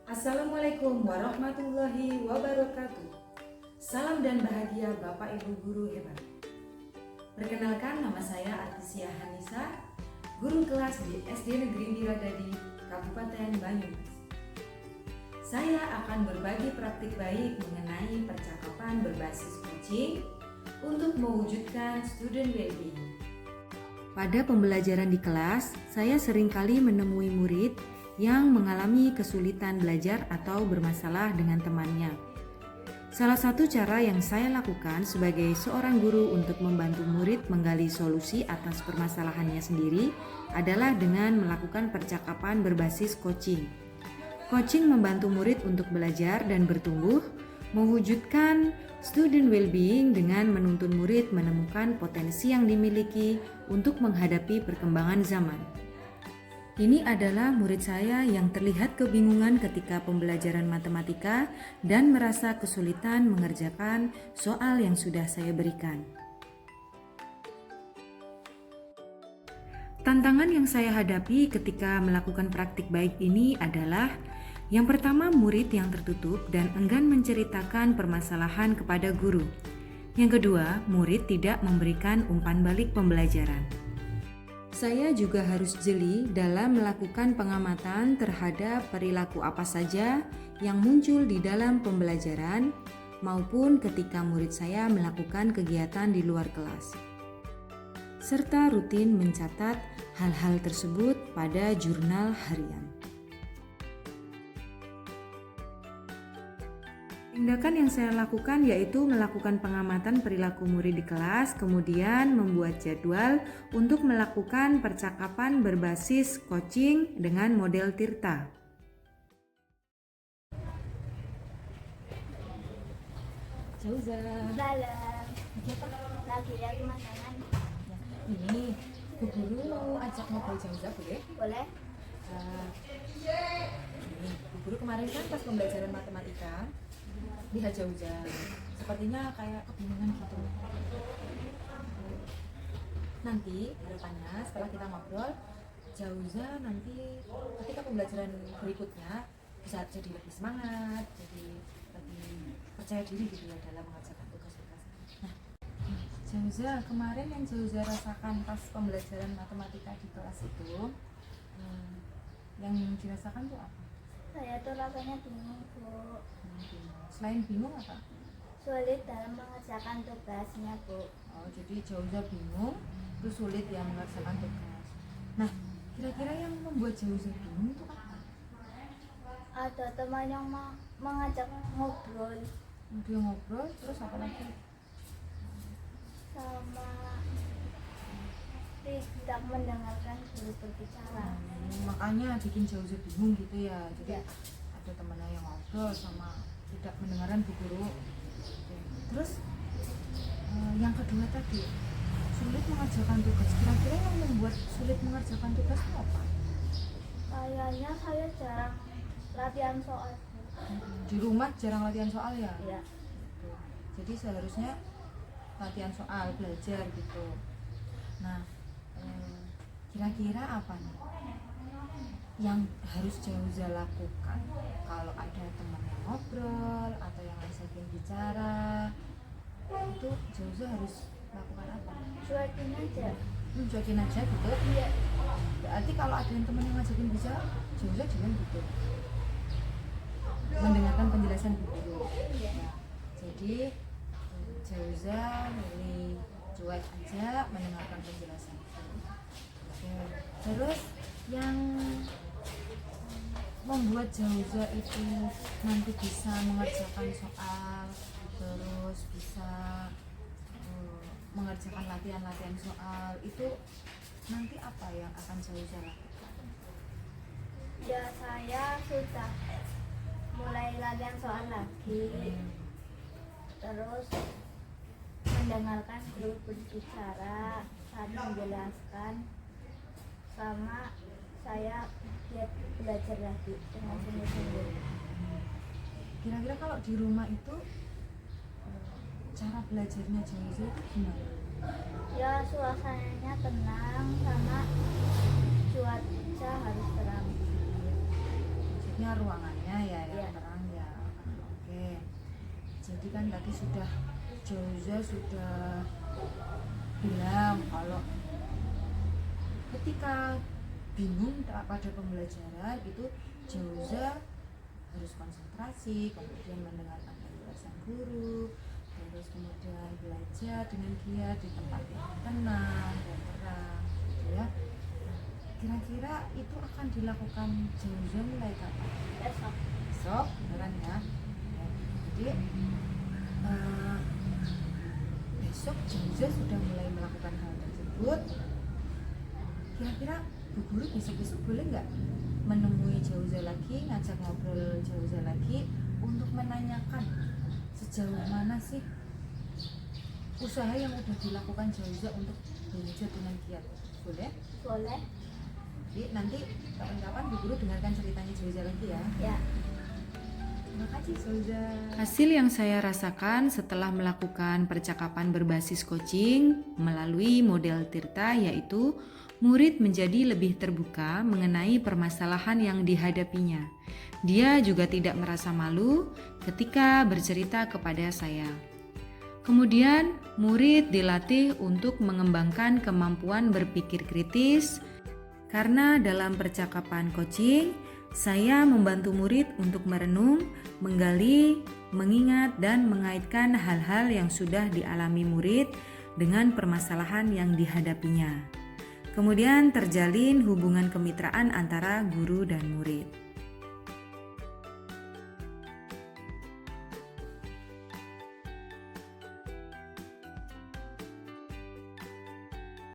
Assalamualaikum warahmatullahi wabarakatuh. Salam dan bahagia Bapak Ibu guru hebat. Perkenalkan, nama saya Artisia Hanisa, guru kelas di SD Negeri Miradadi, Kabupaten Banyumas. Saya akan berbagi praktik baik mengenai percakapan berbasis coaching untuk mewujudkan student well-being. Pada pembelajaran di kelas, saya seringkali menemui murid yang mengalami kesulitan belajar atau bermasalah dengan temannya. Salah satu cara yang saya lakukan sebagai seorang guru untuk membantu murid menggali solusi atas permasalahannya sendiri adalah dengan melakukan percakapan berbasis coaching. Coaching membantu murid untuk belajar dan bertumbuh, mewujudkan student well-being dengan menuntun murid menemukan potensi yang dimiliki untuk menghadapi perkembangan zaman. Ini adalah murid saya yang terlihat kebingungan ketika pembelajaran matematika dan merasa kesulitan mengerjakan soal yang sudah saya berikan. Tantangan yang saya hadapi ketika melakukan praktik baik ini adalah yang pertama, murid yang tertutup dan enggan menceritakan permasalahan kepada guru. Yang kedua, murid tidak memberikan umpan balik pembelajaran. Saya juga harus jeli dalam melakukan pengamatan terhadap perilaku apa saja yang muncul di dalam pembelajaran maupun ketika murid saya melakukan kegiatan di luar kelas, serta rutin mencatat hal-hal tersebut pada jurnal harian. Tindakan yang saya lakukan yaitu melakukan pengamatan perilaku murid di kelas, kemudian membuat jadwal untuk melakukan percakapan berbasis coaching dengan model Tirta. Jauza. Dalam. Lagi masakan. Ini, Bu Guru mau ajak ngobrol Jauza, boleh? Boleh? Bu Guru kemarin kan pas pembelajaran matematika lihat Jauza, sepertinya kayak kebingungan gitu. Nanti harapannya setelah kita ngobrol, Jauza nanti ketika pembelajaran berikutnya bisa jadi lebih semangat, jadi lebih percaya diri gitu ya dalam mengerjakan tugas-tugas. Nah, Jauza, kemarin yang Jauza rasakan pas pembelajaran matematika di kelas itu, yang dirasakan tuh apa? Saya tuh rasanya bingung, Bu. Selain bingung apa? Sulit dalam mengerjakan tugasnya, Bu. Oh, jadi Jauza bingung, terus sulit ya mengerjakan tugas. Nah, kira-kira yang membuat Jauza bingung itu apa? Ada teman yang mengajak ngobrol Dia ngobrol, terus apa lagi? sama tidak mendengarkan guru berbicara. Makanya bikin Jauza bingung gitu ya. Jadi Ya. ada temannya yang ngobrol sama tidak mendengarkan bu guru. Terus yang kedua tadi, sulit mengerjakan tugas. Kira-kira yang membuat sulit mengerjakan tugas itu apa? Kayaknya saya jarang latihan soal. Di rumah jarang latihan soal ya? Ya. Gitu. Jadi seharusnya latihan soal, belajar gitu. Nah, kira-kira apa nih yang harus Jauza lakukan kalau ada teman yang ngobrol atau yang ngajakin bicara, itu Jauza harus lakukan apa? Cuekin aja. Cuekin aja gitu. Iya. Berarti kalau ada yang teman yang ngajakin bicara, Jauza diam gitu, mendengarkan penjelasan bu guru. Nah, jadi Jauza milih cuek aja mendengarkan penjelasan. Terus yang membuat Jauza itu nanti bisa mengerjakan soal, terus bisa mengerjakan latihan-latihan soal, itu nanti apa yang akan Jauza lakukan? Ya, saya sudah mulai latihan soal lagi. Terus mendengarkan guru berbicara saat menjelaskan, sama saya belajar lagi dengan sungguh-sungguh. Kira-kira kalau di rumah itu cara belajarnya Jauza itu gimana? Ya, suasananya tenang sama cuaca harus terang. Maksudnya ruangannya ya, yang Ya. terang ya. Oke. Jadi kan tadi Jauza sudah bilang kalau ketika bingung pada pembelajaran itu Jauza harus konsentrasi, kemudian mendengarkan penjelasan guru, terus kemudian belajar dengan giat di tempat yang tenang dan terang, gitu ya. Nah, kira-kira itu akan dilakukan Jauza mulai kapan? Besok, beneran ya. Ya, jadi besok Jauza sudah mulai melakukan hal tersebut. Kira-kira Bu Guru besok-besok boleh nggak menemui Jauza lagi, ngajak ngobrol Jauza lagi untuk menanyakan sejauh mana sih usaha yang udah dilakukan Jauza untuk belajar dengan giat? Boleh? Boleh. Jadi nanti kapan-kapan Bu Guru dengarkan ceritanya Jauza lagi ya. Ya. Terima kasih Jauza. Hasil yang saya rasakan setelah melakukan percakapan berbasis coaching melalui model Tirta yaitu murid menjadi lebih terbuka mengenai permasalahan yang dihadapinya. Dia juga tidak merasa malu ketika bercerita kepada saya. Kemudian, murid dilatih untuk mengembangkan kemampuan berpikir kritis karena dalam percakapan coaching, saya membantu murid untuk merenung, menggali, mengingat, dan mengaitkan hal-hal yang sudah dialami murid dengan permasalahan yang dihadapinya. Kemudian terjalin hubungan kemitraan antara guru dan murid.